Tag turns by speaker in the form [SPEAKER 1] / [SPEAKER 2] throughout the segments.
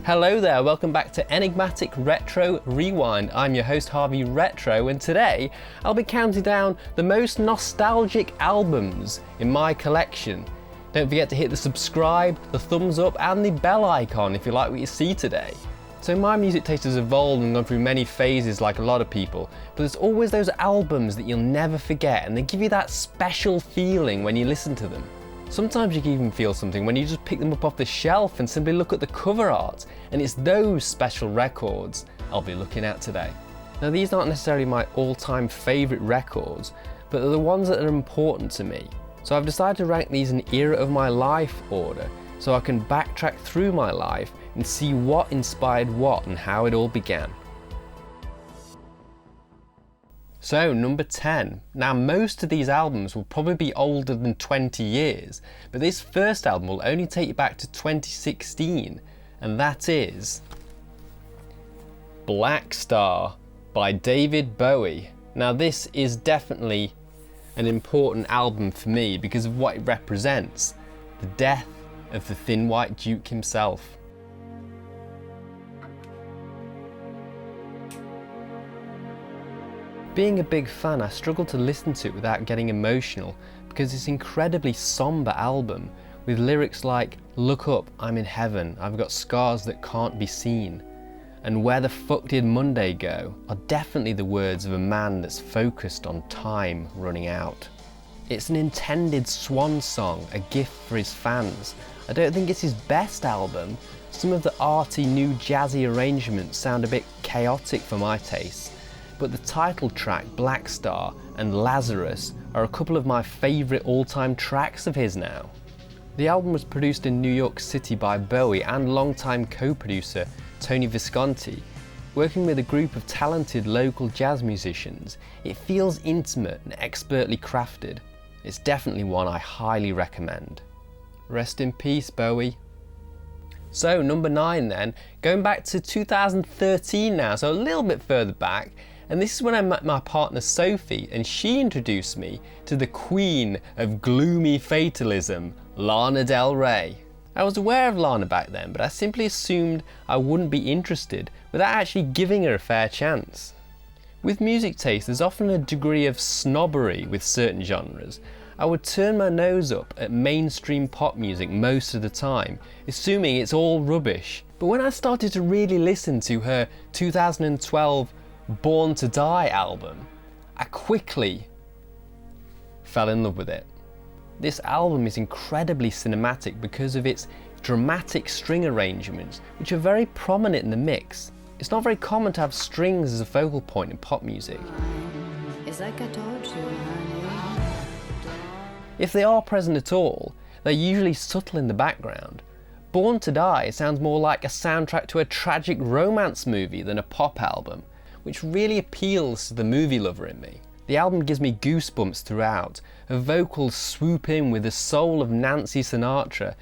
[SPEAKER 1] Hello there, welcome back to Enigmatic Retro Rewind. I'm your host Harvey Retro, and today I'll be counting down the most nostalgic albums in my collection. Don't forget to hit the subscribe, the thumbs up and the bell icon if you like what you see today. So my music taste has evolved and gone through many phases like a lot of people, but there's always those albums that you'll never forget and they give you that special feeling when you listen to them. Sometimes you can even feel something when you just pick them up off the shelf and simply look at the cover art, and it's those special records I'll be looking at today. Now these aren't necessarily my all-time favourite records, but they're the ones that are important to me. So I've decided to rank these in era of my life order, so I can backtrack through my life and see what inspired what and how it all began. So number 10. Now most of these albums will probably be older than 20 years, but this first album will only take you back to 2016, and that is Blackstar by David Bowie. Now this is definitely an important album for me because of what it represents, the death of the Thin White Duke himself. Being a big fan, I struggle to listen to it without getting emotional because it's an incredibly somber album with lyrics like "Look up, I'm in heaven, I've got scars that can't be seen," and "Where the fuck did Monday go?" are definitely the words of a man that's focused on time running out. It's an intended swan song, a gift for his fans. I don't think it's his best album. Some of the arty new jazzy arrangements sound a bit chaotic for my taste, but the title track Blackstar and Lazarus are a couple of my favourite all-time tracks of his now. The album was produced in New York City by Bowie and longtime co-producer Tony Visconti. Working with a group of talented local jazz musicians, it feels intimate and expertly crafted. It's definitely one I highly recommend. Rest in peace, Bowie. So number 9 then, going back to 2013 now, so a little bit further back, and this is when I met my partner Sophie, and she introduced me to the queen of gloomy fatalism, Lana Del Rey. I was aware of Lana back then, but I simply assumed I wouldn't be interested without actually giving her a fair chance. With music taste, there's often a degree of snobbery with certain genres. I would turn my nose up at mainstream pop music most of the time, assuming it's all rubbish. But when I started to really listen to her 2012 Born to Die album, I quickly fell in love with it. This album is incredibly cinematic because of its dramatic string arrangements, which are very prominent in the mix. It's not very common to have strings as a focal point in pop music. If they are present at all, they're usually subtle in the background. Born to Die sounds more like a soundtrack to a tragic romance movie than a pop album, which really appeals to the movie lover in me. The album gives me goosebumps throughout. Her vocals swoop in with the soul of Nancy Sinatra.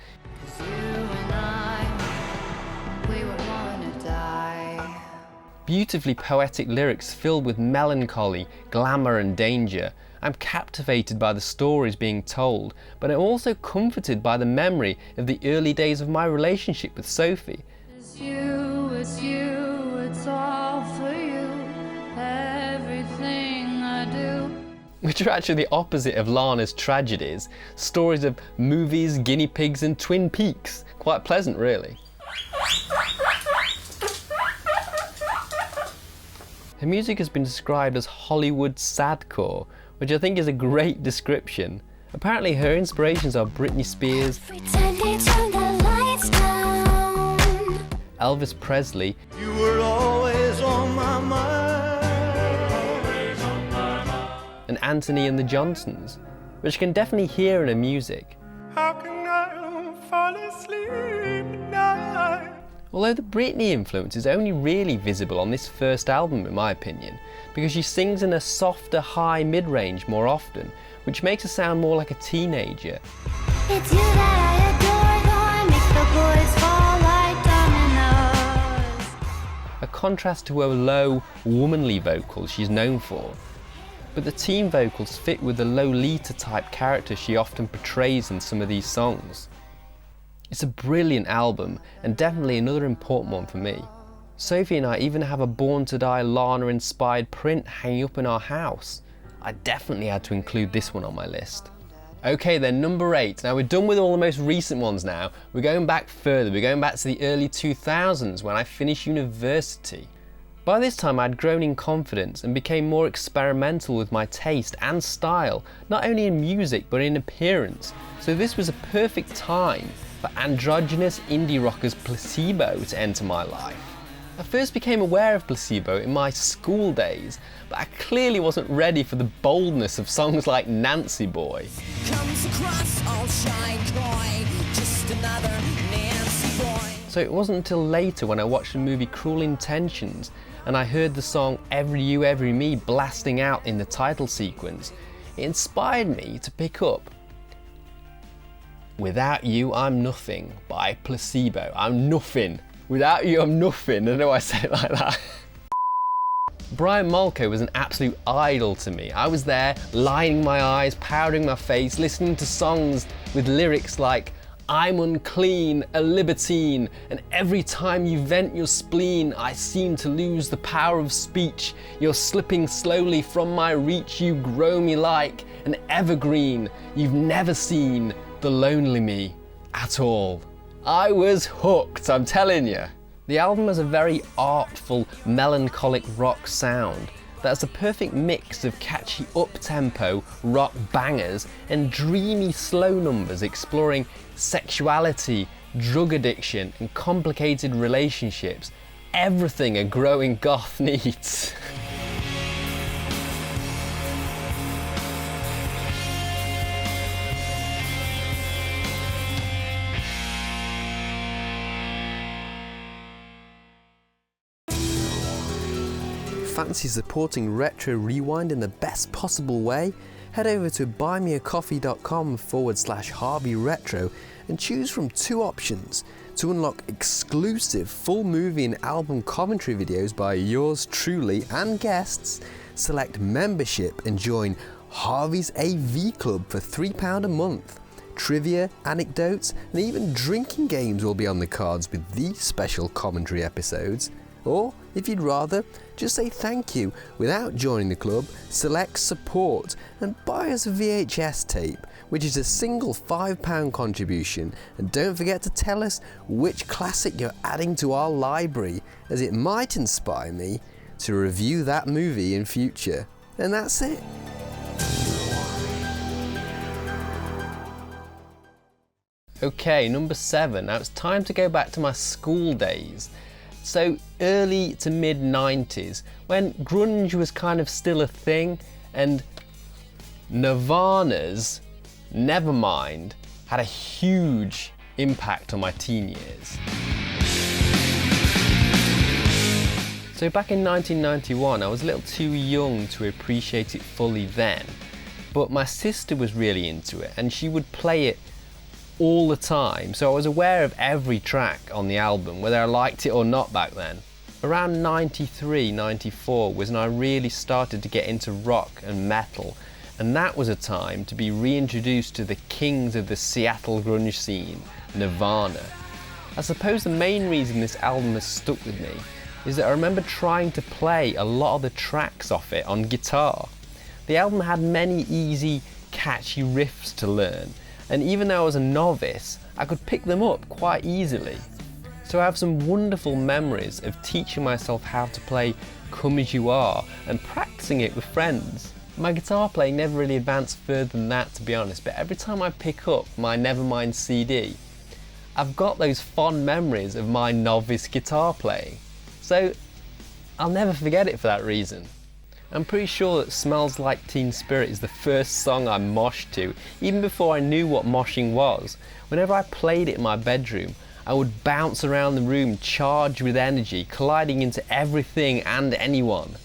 [SPEAKER 1] Beautifully poetic lyrics filled with melancholy, glamour and danger. I'm captivated by the stories being told, but I'm also comforted by the memory of the early days of my relationship with Sophie. It's you, it's all for you, everything I do. Which are actually the opposite of Lana's tragedies, stories of movies, guinea pigs and Twin Peaks. Quite pleasant really. Her music has been described as Hollywood sadcore, which I think is a great description. Apparently her inspirations are Britney Spears, Elvis Presley, you were always on my mind, and Anthony and the Johnsons, which you can definitely hear in her music. How can I fall asleep at night? Although the Britney influence is only really visible on this first album in my opinion, because she sings in a softer high mid-range more often, which makes her sound more like a teenager. It's you that I adore, though I make the boys fall like dominoes. A contrast to her low, womanly vocals she's known for. But the teen vocals fit with the Lolita type character she often portrays in some of these songs. It's a brilliant album, and definitely another important one for me. Sophie and I even have a Born to Die Lana inspired print hanging up in our house. I definitely had to include this one on my list. Okay then, number 8. Now we're done with all the most recent ones now. We're going back further. We're going back to the early 2000s when I finished university. By this time I'd grown in confidence and became more experimental with my taste and style, not only in music but in appearance. So this was a perfect time for androgynous indie rockers Placebo to enter my life. I first became aware of Placebo in my school days, but I clearly wasn't ready for the boldness of songs like Nancy Boy. Comes across all shy coy, just another Nancy Boy. So it wasn't until later when I watched the movie Cruel Intentions and I heard the song Every You Every Me blasting out in the title sequence, it inspired me to pick up Without You I'm Nothing by Placebo. I'm nothing. Without you, I'm nothing. I don't know why I said it like that. Brian Molko was an absolute idol to me. I was there, lining my eyes, powdering my face, listening to songs with lyrics like, I'm unclean, a libertine, and every time you vent your spleen, I seem to lose the power of speech. You're slipping slowly from my reach, you grow me like an evergreen. You've never seen the lonely me at all. I was hooked, I'm telling you. The album has a very artful, melancholic rock sound that's a perfect mix of catchy up-tempo rock bangers and dreamy slow numbers exploring sexuality, drug addiction and complicated relationships. Everything a growing goth needs. Fancy supporting Retro Rewind in the best possible way? Head over to buymeacoffee.com/Harvey Retro and choose from 2 options to unlock exclusive full movie and album commentary videos by yours truly and guests. Select membership and join Harvey's AV Club for £3 a month. Trivia, anecdotes and even drinking games will be on the cards with these special commentary episodes. Or, if you'd rather, just say thank you without joining the club, select support and buy us a VHS tape, which is a single £5 contribution, and don't forget to tell us which classic you're adding to our library, as it might inspire me to review that movie in future. And that's it. Okay, number 7. Now it's time to go back to my school days. So early to mid 90s, when grunge was kind of still a thing and Nirvana's Nevermind had a huge impact on my teen years. So back in 1991, I was a little too young to appreciate it fully then, but my sister was really into it and she would play it all the time, so I was aware of every track on the album, whether I liked it or not back then. Around 93, 94 was when I really started to get into rock and metal, and that was a time to be reintroduced to the kings of the Seattle grunge scene, Nirvana. I suppose the main reason this album has stuck with me is that I remember trying to play a lot of the tracks off it on guitar. The album had many easy, catchy riffs to learn, and even though I was a novice, I could pick them up quite easily. So I have some wonderful memories of teaching myself how to play Come As You Are and practicing it with friends. My guitar playing never really advanced further than that, to be honest, but every time I pick up my Nevermind CD, I've got those fond memories of my novice guitar playing. So I'll never forget it for that reason. I'm pretty sure that Smells Like Teen Spirit is the first song I moshed to, even before I knew what moshing was. Whenever I played it in my bedroom, I would bounce around the room charged with energy, colliding into everything and anyone.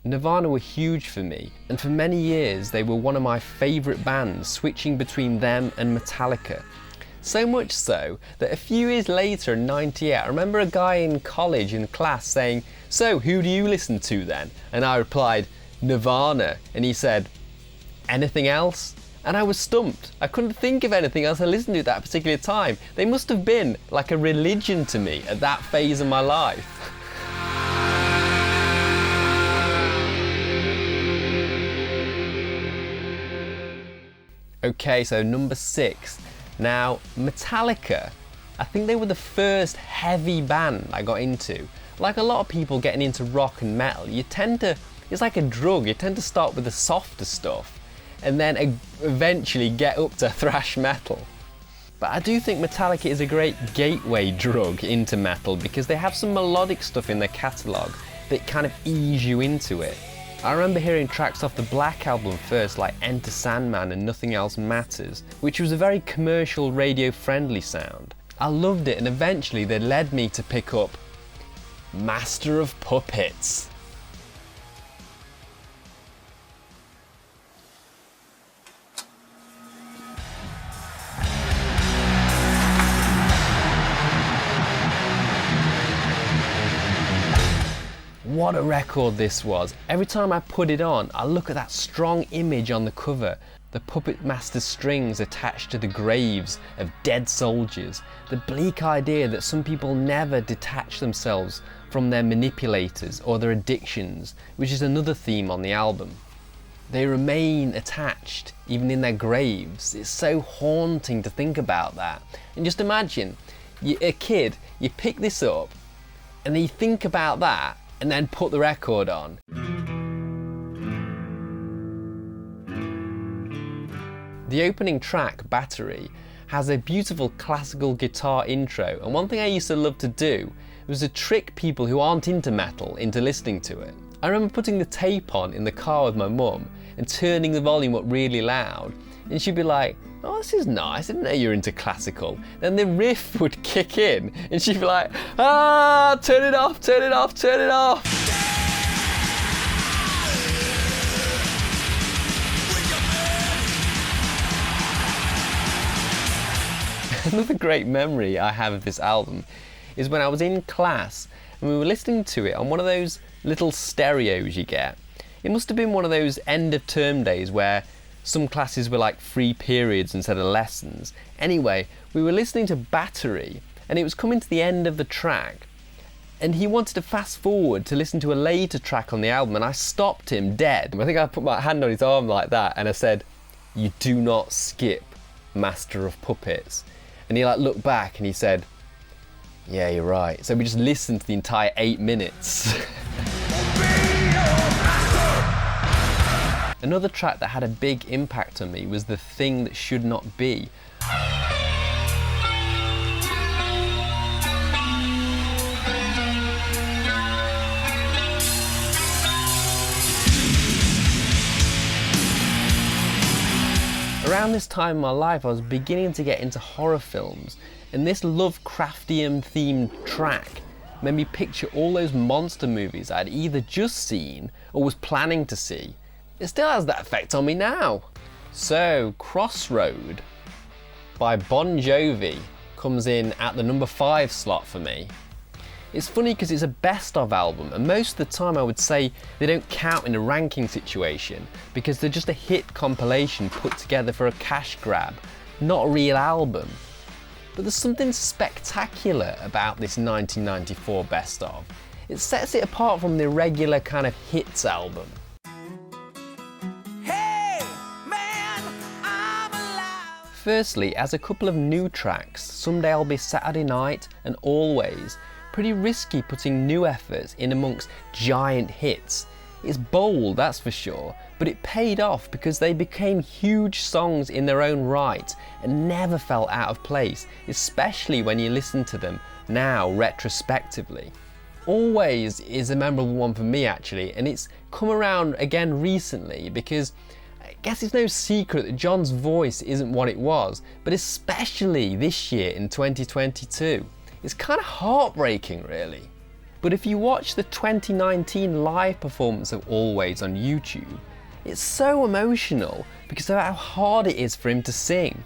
[SPEAKER 1] Nirvana were huge for me, and for many years they were one of my favourite bands, switching between them and Metallica. So much so that a few years later in '98, I remember a guy in college in class saying, "So who do you listen to then?" And I replied, "Nirvana." And he said, "Anything else?" And I was stumped. I couldn't think of anything else I listened to at that particular time. They must have been like a religion to me at that phase of my life. Okay, so number 6. Now, Metallica. I think they were the first heavy band I got into. Like a lot of people getting into rock and metal, it's like a drug, you tend to start with the softer stuff and then eventually get up to thrash metal. But I do think Metallica is a great gateway drug into metal because they have some melodic stuff in their catalogue that kind of ease you into it. I remember hearing tracks off the Black album first, like Enter Sandman and Nothing Else Matters, which was a very commercial, radio-friendly sound. I loved it, and eventually they led me to pick up Master of Puppets. What a record this was. Every time I put it on, I look at that strong image on the cover, the puppet master's strings attached to the graves of dead soldiers, the bleak idea that some people never detach themselves from their manipulators or their addictions, which is another theme on the album. They remain attached, even in their graves. It's so haunting to think about that. And just imagine, you're a kid, you pick this up, and then you think about that, and then put the record on. The opening track, Battery, has a beautiful classical guitar intro, and one thing I used to love to do was to trick people who aren't into metal into listening to it. I remember putting the tape on in the car with my mum and turning the volume up really loud, and she'd be like, "Oh, this is nice, I didn't know you're into classical." Then the riff would kick in and she'd be like, "Ah, turn it off, turn it off, turn it off." Another great memory I have of this album is when I was in class and we were listening to it on one of those little stereos you get. It must have been one of those end of term days where some classes were like free periods instead of lessons. Anyway, we were listening to Battery and it was coming to the end of the track and he wanted to fast forward to listen to a later track on the album, and I stopped him dead. I think I put my hand on his arm like that and I said, "You do not skip Master of Puppets." And he like looked back and he said, "Yeah, you're right." So we just listened to the entire 8 minutes. Another track that had a big impact on me was The Thing That Should Not Be. Around this time in my life, I was beginning to get into horror films, and this Lovecraftian themed track made me picture all those monster movies I'd either just seen or was planning to see. It still has that effect on me now. So, Crossroad by Bon Jovi comes in at the number 5 slot for me. It's funny because it's a best of album, and most of the time I would say they don't count in a ranking situation because they're just a hit compilation put together for a cash grab, not a real album. But there's something spectacular about this 1994 best of. It sets it apart from the regular kind of hits album. Firstly, it has a couple of new tracks, Someday I'll Be Saturday Night and Always. Pretty risky putting new efforts in amongst giant hits. It's bold, that's for sure, but it paid off because they became huge songs in their own right and never felt out of place, especially when you listen to them now retrospectively. Always is a memorable one for me actually, and it's come around again recently because I guess it's no secret that John's voice isn't what it was, but especially this year in 2022. It's kind of heartbreaking really. But if you watch the 2019 live performance of Always on YouTube, it's so emotional because of how hard it is for him to sing.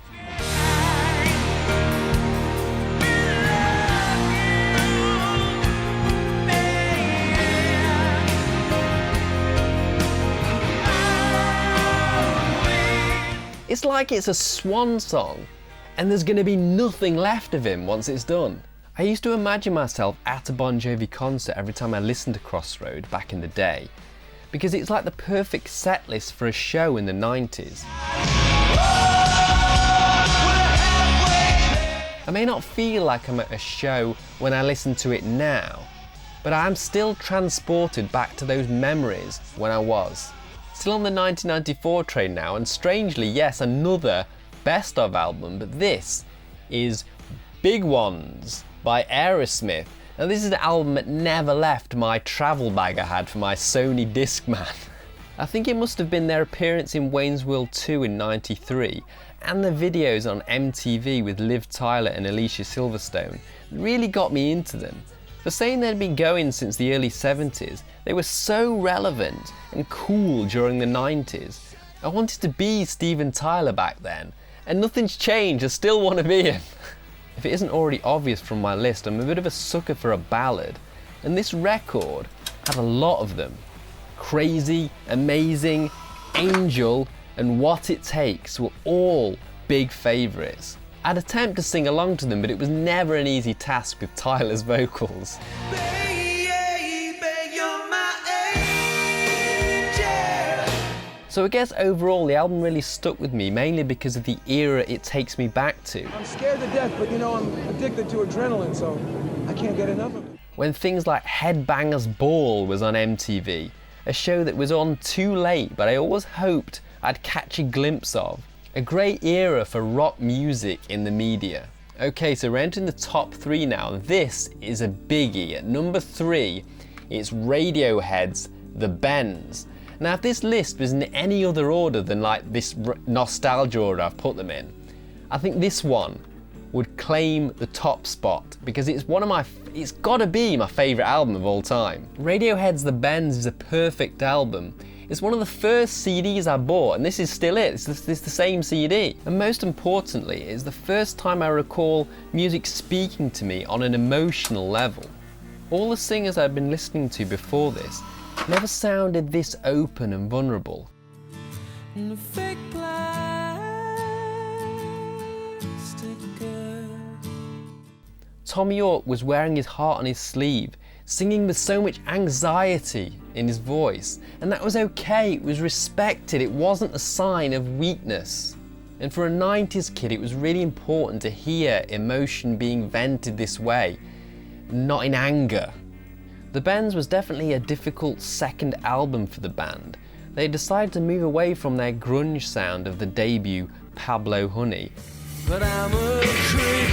[SPEAKER 1] It's like it's a swan song, and there's going to be nothing left of him once it's done. I used to imagine myself at a Bon Jovi concert every time I listened to Crossroad back in the day, because it's like the perfect set list for a show in the 90s. I may not feel like I'm at a show when I listen to it now, but I am still transported back to those memories when I was. Still on the 1994 train now, and strangely, yes, another best of album, but this is Big Ones by Aerosmith. Now this is an album that never left my travel bag I had for my Sony Discman. I think it must have been their appearance in Wayne's World 2 in '93 and the videos on MTV with Liv Tyler and Alicia Silverstone that really got me into them. For saying they'd been going since the early 70s, they were so relevant and cool during the 90s. I wanted to be Steven Tyler back then, and nothing's changed, I still want to be him. If it isn't already obvious from my list, I'm a bit of a sucker for a ballad, and this record had a lot of them. Crazy, Amazing, Angel, and What It Takes were all big favourites. I'd attempt to sing along to them, but it was never an easy task with Tyler's vocals. So I guess overall the album really stuck with me, mainly because of the era it takes me back to.
[SPEAKER 2] I'm scared to death, but you know, I'm addicted to adrenaline, so I can't get enough of it.
[SPEAKER 1] When things like Headbangers Ball was on MTV, a show that was on too late, but I always hoped I'd catch a glimpse of. A great era for rock music in the media. Okay, so we're entering the top 3 now. This is a biggie. At number 3, it's Radiohead's The Bends. Now, if this list was in any other order than like this nostalgia order I've put them in, I think this one would claim the top spot because it's it's gotta be my favourite album of all time. Radiohead's The Bends is a perfect album. It's one of the first CDs I bought, and this is still it. It's the same CD. And most importantly, it's the first time I recall music speaking to me on an emotional level. All the singers I'd been listening to before this never sounded this open and vulnerable. Tom York was wearing his heart on his sleeve, singing with so much anxiety in his voice, and that was okay, it was respected, it wasn't a sign of weakness. And for a 90s kid, it was really important to hear emotion being vented this way, not in anger. The Bends was definitely a difficult second album for the band. They decided to move away from their grunge sound of the debut Pablo Honey. But I'm a creep.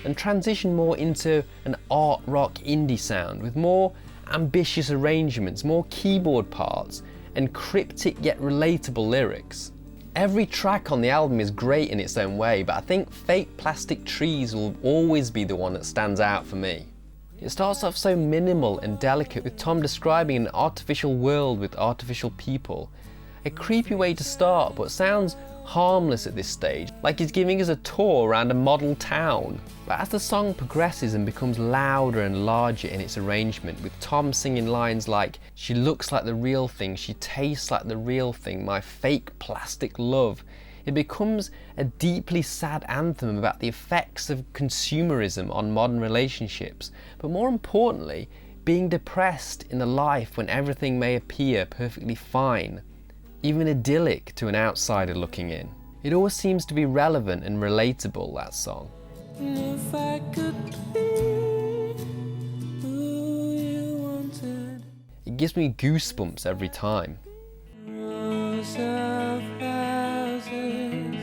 [SPEAKER 1] And transition more into an art rock indie sound with more ambitious arrangements, more keyboard parts, and cryptic yet relatable lyrics. Every track on the album is great in its own way, but I think Fake Plastic Trees will always be the one that stands out for me. It starts off so minimal and delicate, with Tom describing an artificial world with artificial people. A creepy way to start, but sounds harmless at this stage, like he's giving us a tour around a model town. But as the song progresses and becomes louder and larger in its arrangement, with Tom singing lines like, "She looks like the real thing, she tastes like the real thing, my fake plastic love," it becomes a deeply sad anthem about the effects of consumerism on modern relationships, but more importantly, being depressed in a life when everything may appear perfectly fine, even idyllic to an outsider looking in. It always seems to be relevant and relatable, that song. If I could be who you wanted. It gives me goosebumps every time. Rows of houses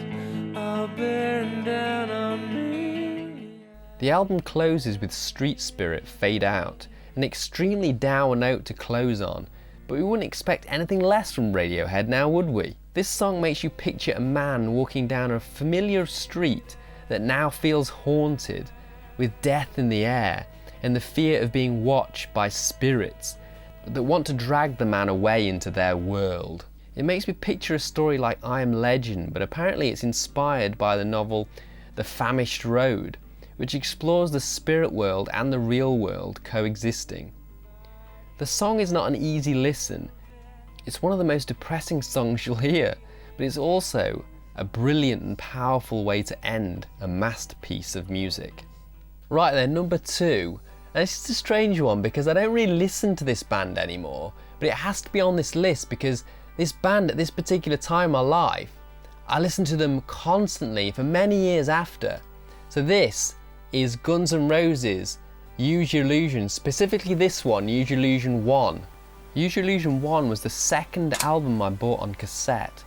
[SPEAKER 1] are bearing down on me. The album closes with Street Spirit, Fade Out, an extremely dour note to close on, but we wouldn't expect anything less from Radiohead now, would we? This song makes you picture a man walking down a familiar street that now feels haunted, with death in the air and the fear of being watched by spirits that want to drag the man away into their world. It makes me picture a story like I Am Legend, but apparently it's inspired by the novel The Famished Road, which explores the spirit world and the real world coexisting. The song is not an easy listen. It's one of the most depressing songs you'll hear, but it's also a brilliant and powerful way to end a masterpiece of music. Right then, number 2, and this is a strange one because I don't really listen to this band anymore, but it has to be on this list because this band at this particular time in my life, I listened to them constantly for many years after. So this is Guns N' Roses' Use Your Illusion, specifically this one, Use Your Illusion 1. Use Your Illusion 1 was the second album I bought on cassette,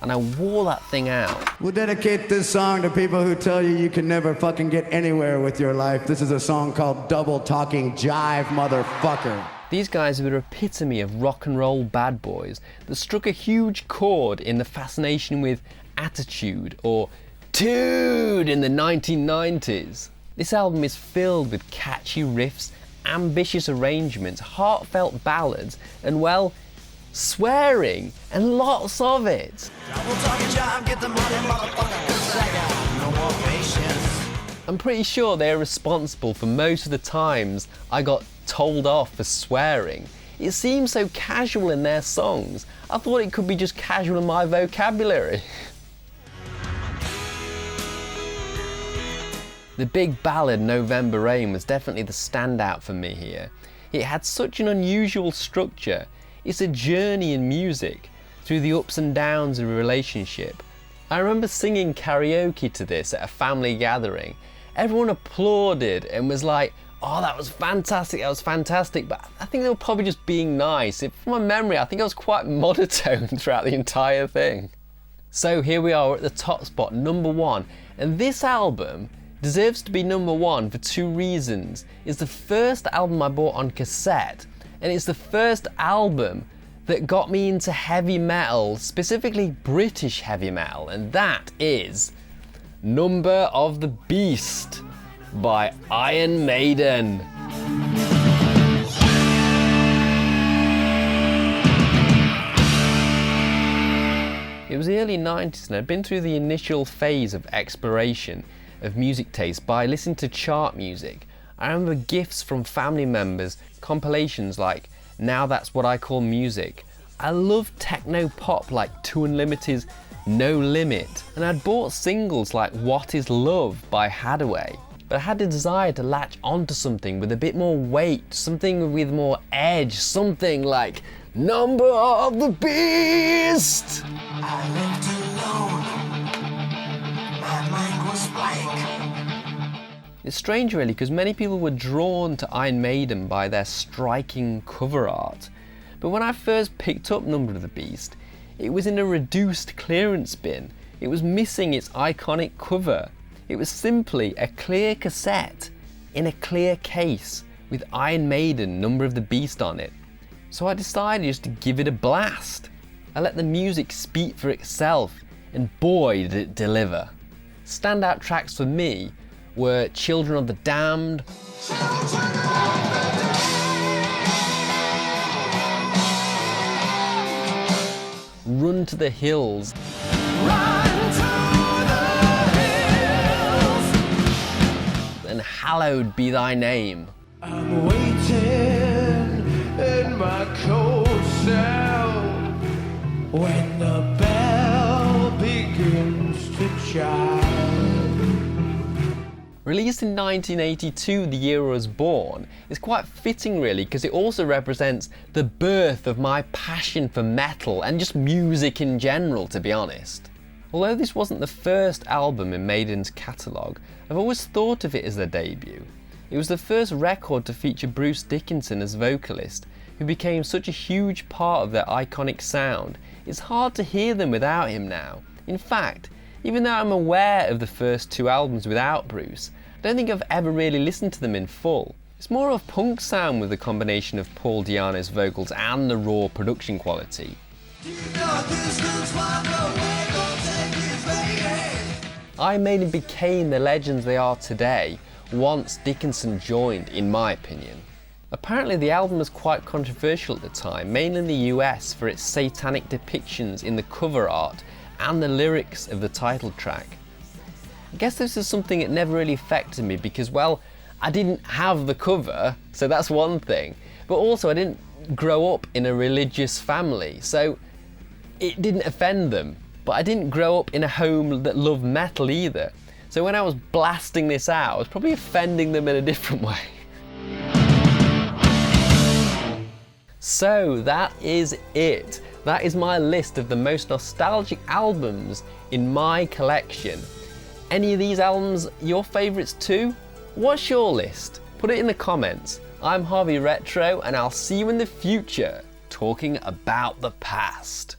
[SPEAKER 1] and I wore that thing out.
[SPEAKER 3] We'll dedicate this song to people who tell you you can never fucking get anywhere with your life. This is a song called Double Talking Jive, Motherfucker.
[SPEAKER 1] These guys were the epitome of rock and roll bad boys that struck a huge chord in the fascination with attitude or dude in the 1990s. This album is filled with catchy riffs, ambitious arrangements, heartfelt ballads, and well, swearing, and lots of it. I'm pretty sure they're responsible for most of the times I got told off for swearing. It seems so casual in their songs. I thought it could be just casual in my vocabulary. The big ballad November Rain was definitely the standout for me here. It had such an unusual structure. It's a journey in music through the ups and downs of a relationship. I remember singing karaoke to this at a family gathering. Everyone applauded and was like, oh, that was fantastic, but I think they were probably just being nice. From my memory, I think I was quite monotone throughout the entire thing. So here we are at the top spot, number 1, and this album deserves to be number 1 for 2 reasons. It's the first album I bought on cassette, and it's the first album that got me into heavy metal, specifically British heavy metal, and that is Number of the Beast by Iron Maiden. It was the early 90s and I'd been through the initial phase of exploration of music taste by listening to chart music. I remember gifts from family members, compilations like Now That's What I Call Music. I loved techno pop like Two Unlimited's No Limit, and I'd bought singles like What Is Love by Hadaway. But I had a desire to latch onto something with a bit more weight, something with more edge, something like Number of the Beast!
[SPEAKER 4] I lived alone. My mind was blank.
[SPEAKER 1] It's strange really because many people were drawn to Iron Maiden by their striking cover art. But when I first picked up Number of the Beast, it was in a reduced clearance bin. It was missing its iconic cover. It was simply a clear cassette in a clear case with Iron Maiden Number of the Beast on it. So I decided just to give it a blast. I let the music speak for itself, and boy did it deliver. Standout tracks for me were Children of the Damned, Run to the Hills, and Hallowed Be Thy Name.
[SPEAKER 3] I'm waiting in my cold cell when the bell begins to chime.
[SPEAKER 1] Released in 1982, the year I was born, is quite fitting really because it also represents the birth of my passion for metal and just music in general, to be honest. Although this wasn't the first album in Maiden's catalogue, I've always thought of it as their debut. It was the first record to feature Bruce Dickinson as vocalist, who became such a huge part of their iconic sound. It's hard to hear them without him now. In fact, even though I'm aware of the first 2 albums without Bruce, I don't think I've ever really listened to them in full. It's more of a punk sound with a combination of Paul Di'Anno's vocals and the raw production quality. Iron Maiden became the legends they are today once Dickinson joined, in my opinion. Apparently the album was quite controversial at the time, mainly in the US for its satanic depictions in the cover art and the lyrics of the title track. I guess this is something that never really affected me because, well, I didn't have the cover, so that's one thing. But also I didn't didn't grow up in a religious family, so it didn't offend them. But I didn't grow up in a home that loved metal either. So when I was blasting this out, I was probably offending them in a different way. So that is it. That is my list of the most nostalgic albums in my collection. Any of these albums your favourites too? What's your list? Put it in the comments. I'm Harvey Retro, and I'll see you in the future talking about the past.